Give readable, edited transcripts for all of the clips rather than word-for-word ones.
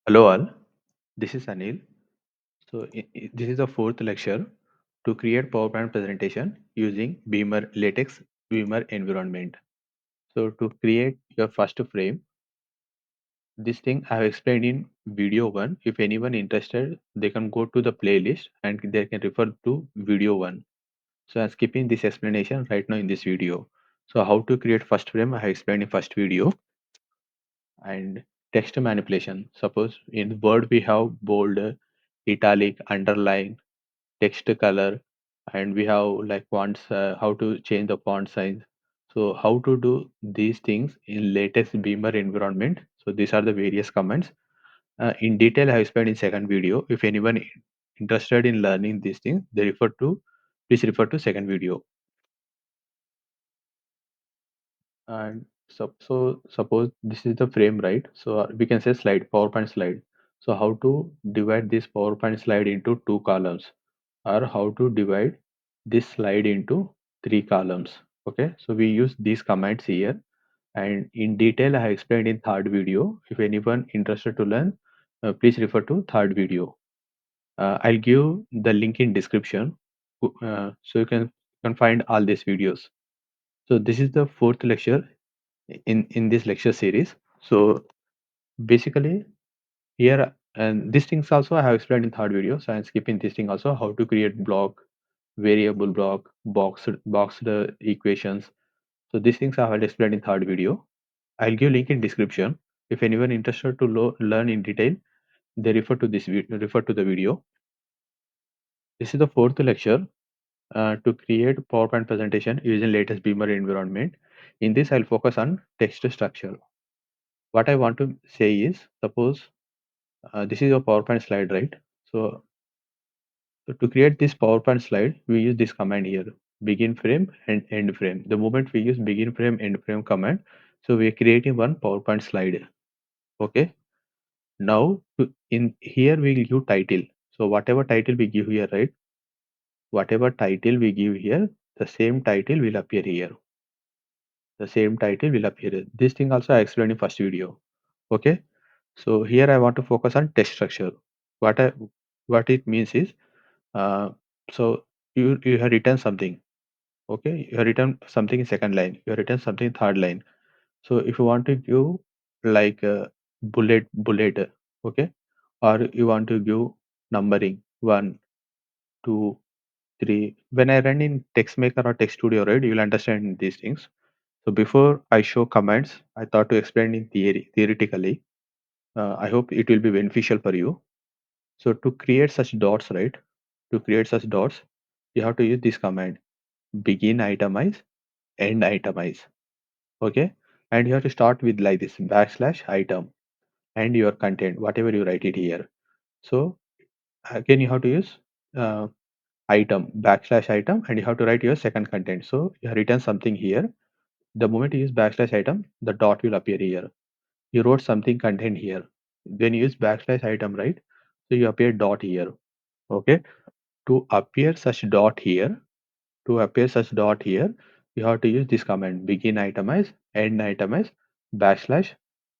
Hello all, this is Anil. This is the fourth lecture to create PowerPoint presentation using Beamer LaTeX Beamer environment. So to create your first frame, this thing I have explained in video 1. If anyone interested, they can go to the playlist and they can refer to video 1. So I'm skipping this explanation right now in this video. So how to create first frame I have explained in first video. And text manipulation. Suppose in Word we have bold, italic, underline, text color, and we have like fonts, how to change the font size. So how to do these things in latest Beamer environment. So these are the various commands. In detail, I have explained in second video. If anyone interested in learning these things, please refer to second video. And suppose this is the frame, right? So we can say slide, PowerPoint slide. So how to divide this PowerPoint slide into two columns, or how to divide this slide into three columns. Okay, so we use these commands here, and in detail I have explained in third video. If anyone interested to learn, please refer to third video. I'll give the link in description, so you can find all these videos. So this is the fourth lecture in this lecture series. So basically here, and these things also I have explained in third video, so I'm skipping this thing also, how to create block, variable block, boxed equations. So these things I have explained in third video. I'll give link in description. If anyone interested to learn in detail, they refer to the video. This is the fourth lecture to create PowerPoint presentation using latest Beamer environment. In this I'll focus on text structure. What I want to say is, suppose this is your PowerPoint slide, right? So to create this PowerPoint slide, we use this command here, begin frame and end frame. The moment we use begin frame, end frame command, so we are creating one PowerPoint slide. Okay. Now in here we will give title. So whatever title we give here, right? Whatever title we give here, the same title will appear here. The same title will appear here. This thing also I explained in first video. Okay. So here I want to focus on text structure. What it means is, uh, so you have written something. Okay, you have written something in second line. You have written something in third line. So if you want to give like bullet, okay, or you want to give numbering 1, 2, 3. When I run in text maker or text studio, right, you will understand these things. So before I show commands, I thought to explain in theoretically. I hope it will be beneficial for you. So to create such dots, right? To create such dots, you have to use this command: begin itemize, end itemize. Okay, and you have to start with like this backslash item and your content, whatever you write it here. So again, you have to use uh, item backslash item, and you have to write your second content. So you have written something here. The moment you use backslash item, the dot will appear here. You wrote something content here. Then you use backslash item, right? So you appear dot here. Okay, to appear such dot here, you have to use this command: begin itemize, end itemize, backslash.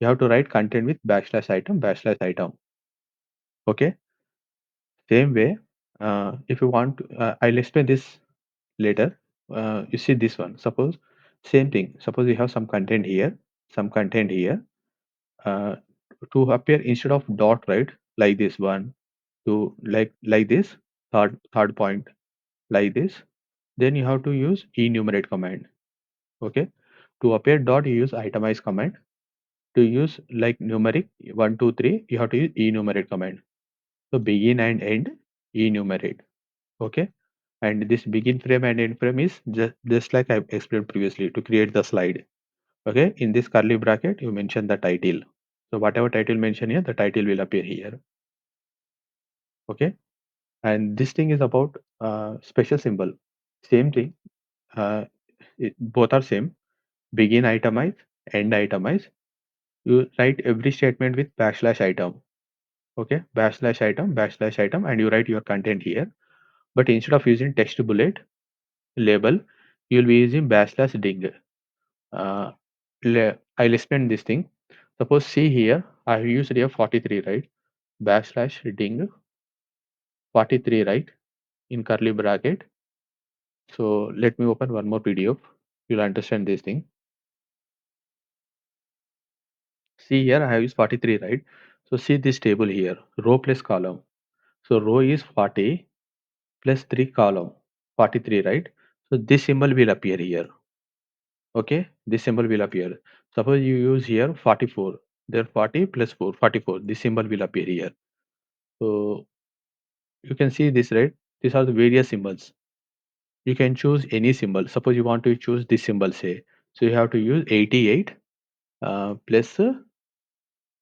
You have to write content with backslash item, backslash item. Okay. Same way, if you want, I'll explain this later. You see this one. Suppose same thing. Suppose you have some content here, some content here. Uh, to appear instead of dot, right? Like this one, to like this. Third point, like this. Then you have to use enumerate command. Okay. To appear dot, you use itemize command. To use like numeric 1, 2, 3, you have to use enumerate command. So begin and end, enumerate. Okay. And this begin frame and end frame is just like I explained previously to create the slide. Okay. In this curly bracket, you mention the title. So whatever title mentioned here, the title will appear here. Okay. And this thing is about special symbol. Same thing. Uh, both are same. Begin itemize, end itemize. You write every statement with backslash item. Okay, backslash item, and you write your content here. But instead of using text bullet label, you'll be using backslash ding. I'll explain this thing. Suppose see here, I have used here 43, right? Backslash ding 43, right? In curly bracket. So let me open one more PDF. You'll understand this thing. See here, I have used 43, right? So see this table here, row plus column. So row is 40 plus 3 column, 43, right? So this symbol will appear here. Okay, this symbol will appear. Suppose you use here 44, there 40 plus 4, 44. This symbol will appear here. So you can see this, right? These are the various symbols. You can choose any symbol. Suppose you want to choose this symbol, say. So you have to use 88 plus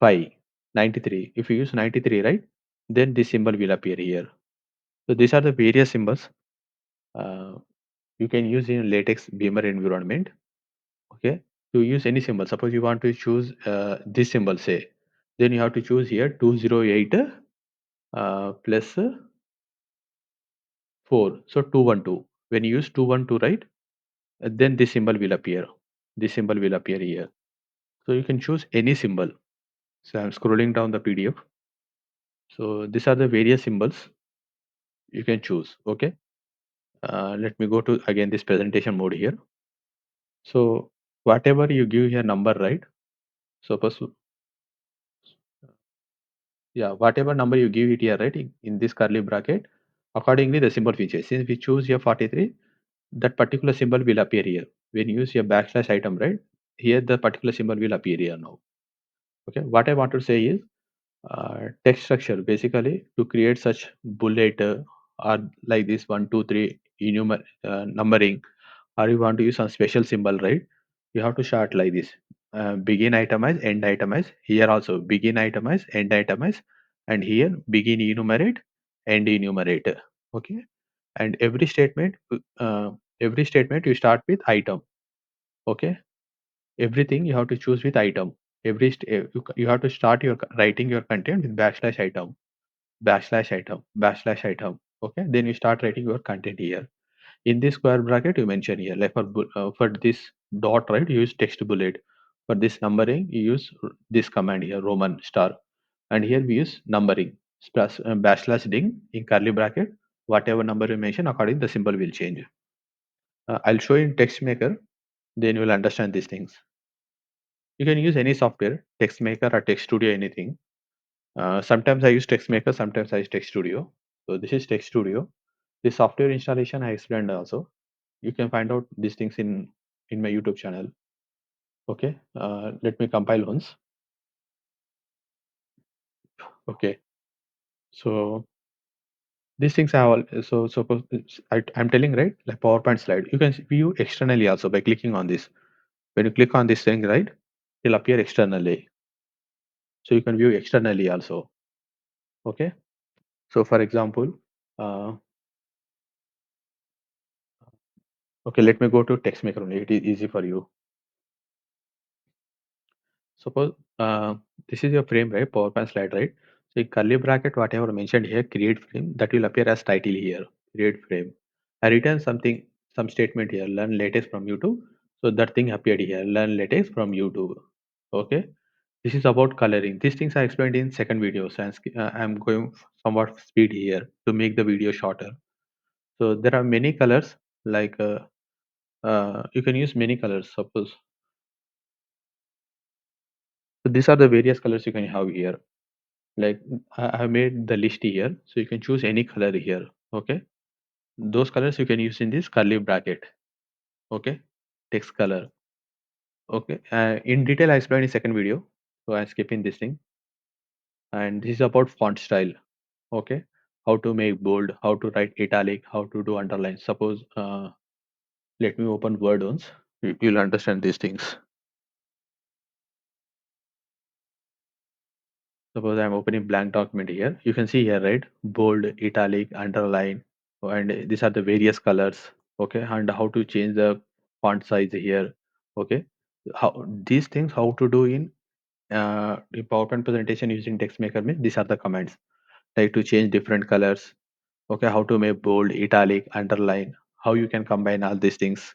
5, 93. If you use 93, right? Then this symbol will appear here. So these are the various symbols uh, you can use in latex beamer environment. Okay, to use any symbol. Suppose you want to choose this symbol, say, then you have to choose here 208 plus 4. So 212. When you use 212, right? Then this symbol will appear. This symbol will appear here. So you can choose any symbol. So I'm scrolling down the PDF. So these are the various symbols you can choose. Okay. Let me go to again this presentation mode here. So whatever you give here number, right? Suppose, yeah, whatever number you give it here, right, in this curly bracket, accordingly the symbol features. Since we choose here 43, that particular symbol will appear here. When you use your backslash item, right, here the particular symbol will appear here now. Okay, what I want to say is text structure basically to create such bullet or like this 1 2 3 numbering, or you want to use some special symbol, right? You have to start like this, begin itemize, end itemize. Here also begin itemize, end itemize, and here begin enumerate, end enumerate. Okay, and every statement you start with item. Okay, everything you have to choose with item. You have to start your writing your content with backslash item, backslash item, backslash item. Okay, then you start writing your content here. In this square bracket, you mention here, like for this dot, right, you use text bullet. For this numbering, you use this command here, Roman star, and here we use numbering plus backslash ding in curly bracket. Whatever number you mention, according the symbol will change. I'll show you in text maker, then you will understand these things. You can use any software, text maker or text studio, anything. Sometimes I use text maker, sometimes I use text studio. So this is text studio. The software installation I explained also. You can find out these things in my YouTube channel. Okay, let me compile once. Okay, so these things I all so suppose I'm telling, right, like PowerPoint slide. You can view externally also by clicking on this. When you click on this thing, right, it'll appear externally. So you can view externally also. Okay, so for example, uh, okay, let me go to text maker only. It is easy for you. Suppose this is your frame, right? PowerPoint slide, right? So in curly bracket, whatever mentioned here, create frame, that will appear as title here. Create frame. I written something, some statement here. Learn latex from YouTube. So that thing appeared here. Learn latex from YouTube. Okay. This is about coloring. These things I explained in second video. So I'm going somewhat speed here to make the video shorter. So there are many colors. Like you can use many colors. Suppose. So these are the various colors you can have here. Like I have made the list here, so you can choose any color here. Okay, those colors you can use in this curly bracket. Okay, text color. Okay, in detail I explained in second video, so I'm skipping this thing. And this is about font style. Okay, how to make bold, how to write italic, how to do underline. Suppose let me open Word once. You'll understand these things. Suppose I'm opening blank document here. You can see here, right? Bold, italic, underline, and these are the various colors. Okay, and how to change the font size here. Okay, how these things how to do in PowerPoint presentation using text maker means these are the commands. Like to change different colors. Okay, how to make bold, italic, underline. How you can combine all these things.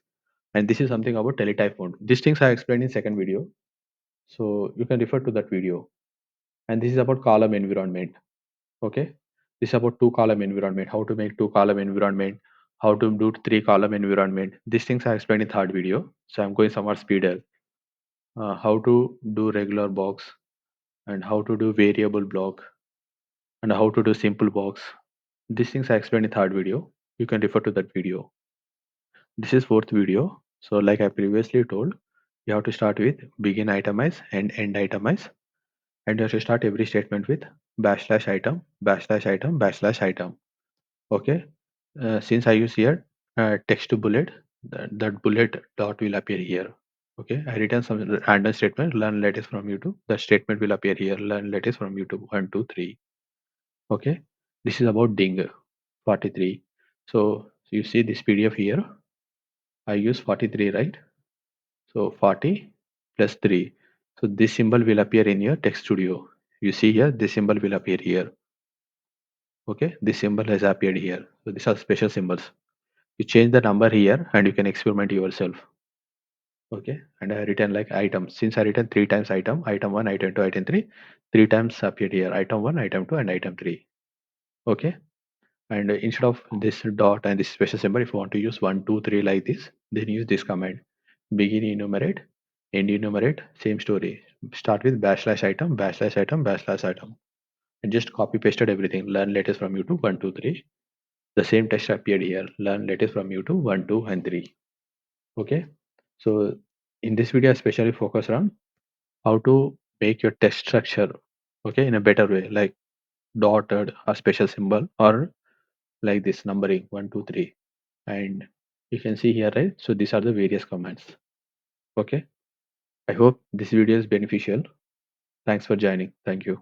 And this is something about teletype font. These things I explained in second video. So you can refer to that video. And this is about column environment. Okay, this is about two column environment, how to make two column environment, how to do three column environment. These things I explained in third video, so I'm going somewhat speeder. How to do regular box, and how to do variable block, and how to do simple box. These things I explained in third video. You can refer to that video. This is fourth video. So like I previously told, you have to start with begin itemize and end itemize, and you have to start every statement with backslash item, backslash item, backslash item. Okay. Since I use here text to bullet, that bullet dot will appear here. Okay, I return some random statement, learn latest from YouTube. That statement will appear here, learn latest from YouTube, 1, 2, 3. Okay, this is about Ding 43. So you see this PDF here, I use 43, right? So 40 plus 3. So this symbol will appear in your text studio. You see here, this symbol will appear here. Okay, this symbol has appeared here. So these are special symbols. You change the number here and you can experiment yourself. Okay, and I written like item. Since I written three times item 1, item 2, item 3, three times appeared here, item 1, item 2, and item 3. Okay, and instead of this dot and this special symbol, if you want to use 1, 2, 3 like this, then use this command. Begin enumerate, end enumerate, same story. Start with backslash item, backslash item, backslash item. And just copy pasted everything. Learn latest from YouTube, 1, 2, 3. The same text appeared here. Learn latest from YouTube, 1, 2, and 3. Okay, so in this video, I especially focus on how to make your text structure, okay, in a better way, like dotted or special symbol, or like this numbering 1, 2, 3. And you can see here, right? So these are the various commands. Okay, I hope this video is beneficial. Thanks for joining. Thank you.